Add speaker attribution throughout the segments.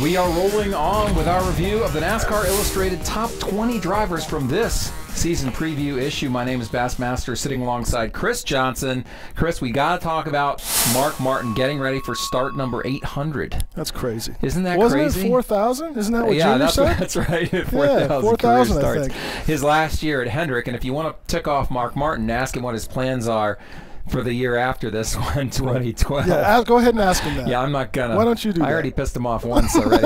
Speaker 1: We are rolling on with our review of the NASCAR Illustrated Top 20 Drivers from this season preview issue. My name is Bassmaster, sitting alongside Kris Johnson. Kris, we got to talk about Mark Martin getting ready for start number 800.
Speaker 2: That's crazy.
Speaker 1: Isn't that
Speaker 2: Wasn't
Speaker 1: crazy?
Speaker 2: Wasn't it 4,000? Isn't that what
Speaker 1: yeah,
Speaker 2: Junior said?
Speaker 1: That's right. 4,000
Speaker 2: yeah, 4,000
Speaker 1: starts.
Speaker 2: I think.
Speaker 1: His last year at Hendrick, and if you want to tick off Mark Martin, ask him what his plans are for the year after this one, 2012.
Speaker 2: Yeah, go ahead and ask him that.
Speaker 1: Yeah, I'm not gonna.
Speaker 2: Why don't you do that?
Speaker 1: I already pissed him off once already.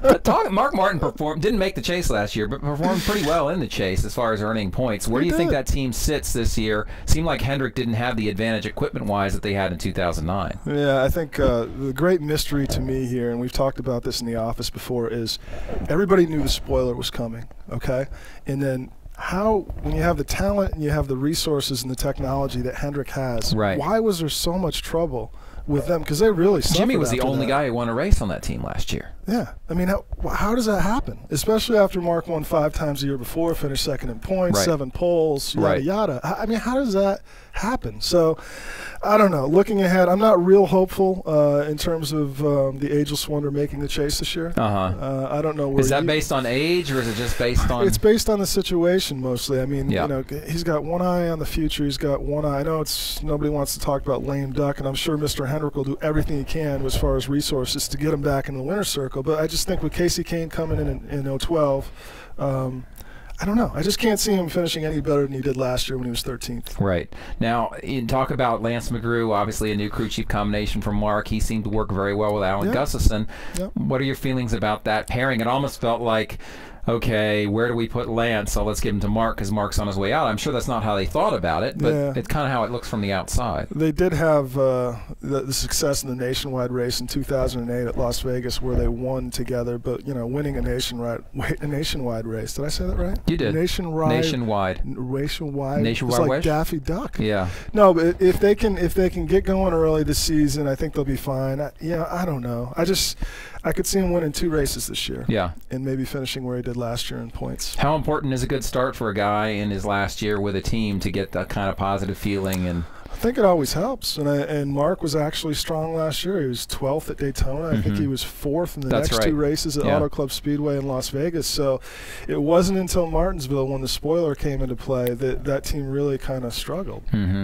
Speaker 1: But Mark Martin didn't make the chase last year, but performed pretty well in the chase as far as earning points. Where do you think that team sits this year? Seemed like Hendrick didn't have the advantage equipment-wise that they had in 2009.
Speaker 2: Yeah, I think the great mystery to me here, and we've talked about this in the office before, is everybody knew the spoiler was coming, okay? And then when you have the talent and you have the resources and the technology that Hendrick has, why was there so much trouble with them? Because they really suffered.
Speaker 1: Jimmy was the only guy who won a race on that team last year.
Speaker 2: Yeah. I mean, how does that happen? Especially after Mark won 5 times the year before, finished second in points, 7 poles, yada, yada. I mean, how does that happen? So, I don't know. Looking ahead, I'm not real hopeful in terms of the Ageless Wonder making the chase this year. I don't know where.
Speaker 1: Is that based on age, or is it just based on?
Speaker 2: It's based on the situation mostly. I mean, you know, he's got one eye on the future. He's got one eye. I know nobody wants to talk about lame duck, and I'm sure Mr. Hendrick will do everything he can as far as resources to get him back in the winner's circle. But I just think with Casey Kane coming in 2012, I don't know. I just can't see him finishing any better than he did last year when he was 13th.
Speaker 1: Right. Now, you talk about Lance McGrew, obviously a new crew chief combination from Mark. He seemed to work very well with Alan Gustafson. What are your feelings about that pairing? It almost felt like, okay, where do we put Lance? So let's give him to Mark because Mark's on his way out. I'm sure that's not how they thought about it, but it's kind of how it looks from the outside. They
Speaker 2: did have the success in the nationwide race in 2008 at Las Vegas where they won together, but, you know, winning a nationwide race. Did I say that right?
Speaker 1: You did.
Speaker 2: Nationwide. It's like
Speaker 1: race?
Speaker 2: Daffy Duck.
Speaker 1: Yeah.
Speaker 2: No, but if they can get going early this season, I think they'll be fine. I don't know. I could see him winning 2 races this year.
Speaker 1: Yeah.
Speaker 2: And maybe finishing where he did last year in points.
Speaker 1: How important is a good start for a guy in his last year with a team to get that kind of positive feeling? And
Speaker 2: I think it always helps. And Mark was actually strong last year. He was 12th at Daytona. I think he was 4th in the next 2 races at Auto Club Speedway in Las Vegas. So it wasn't until Martinsville, when the spoiler came into play, that team really kind of struggled,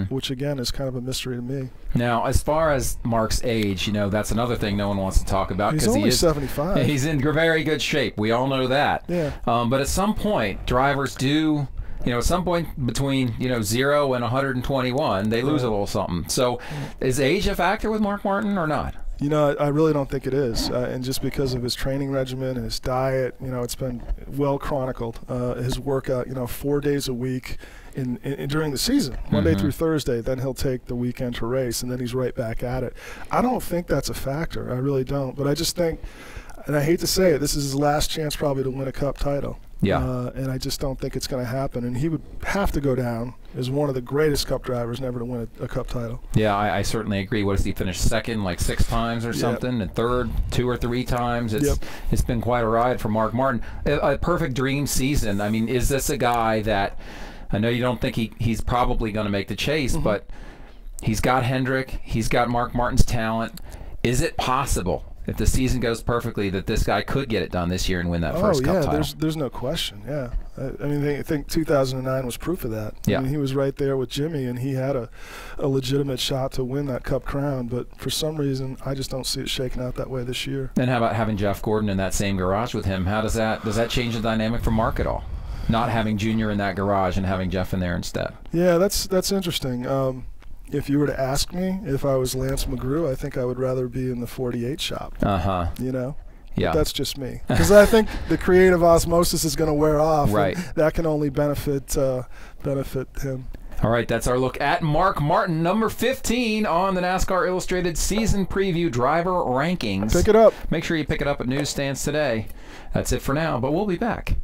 Speaker 2: which, again, is kind of a mystery to me.
Speaker 1: Now, as far as Mark's age, you know, that's another thing no one wants to talk about.
Speaker 2: He's only 75.
Speaker 1: He's in very good shape. We all know that.
Speaker 2: Yeah.
Speaker 1: But at some point, drivers do, you know, at some point between, 0 and 121, they lose a little something. So is age a factor with Mark Martin or not?
Speaker 2: You know, I really don't think it is, and just because of his training regimen and his diet, you know, it's been well chronicled. His workout, 4 days a week during the season, Monday through Thursday, then he'll take the weekend to race, and then he's right back at it. I don't think that's a factor. I really don't. But I just think, and I hate to say it, this is his last chance probably to win a Cup title.
Speaker 1: Yeah.
Speaker 2: And I just don't think it's going to happen. And he would have to go down as one of the greatest Cup drivers never to win a Cup title.
Speaker 1: Yeah, I certainly agree. What does he finish second, like 6 times or something, and third 2 or 3 times? It's been quite a ride for Mark Martin. A perfect dream season. I mean, is this a guy that, I know you don't think he's probably going to make the chase, but he's got Hendrick, he's got Mark Martin's talent. Is it possible, if the season goes perfectly, that this guy could get it done this year and win that first Cup title?
Speaker 2: There's no question. Yeah, I mean, I think 2009 was proof of that.
Speaker 1: Yeah.
Speaker 2: I mean, he was right there with Jimmy, and he had a legitimate shot to win that Cup crown. But for some reason, I just don't see it shaking out that way this year.
Speaker 1: And how about having Jeff Gordon in that same garage with him? How does that change the dynamic for Mark at all? Not having Junior in that garage and having Jeff in there instead.
Speaker 2: Yeah, that's interesting. If you were to ask me if I was Lance McGrew, I think I would rather be in the 48 shop. You know?
Speaker 1: Yeah.
Speaker 2: But that's just me. Because I think the creative osmosis is going to wear off.
Speaker 1: Right.
Speaker 2: That can only benefit him.
Speaker 1: All right, that's our look at Mark Martin, number 15 on the NASCAR Illustrated Season Preview Driver Rankings.
Speaker 2: Pick it up.
Speaker 1: Make sure you pick it up at newsstands today. That's it for now, but we'll be back.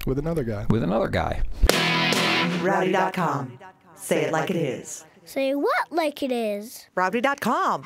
Speaker 2: With another guy.
Speaker 3: Rowdy.com. Say it like it is.
Speaker 4: Say what like it is?
Speaker 3: Rowdy.com.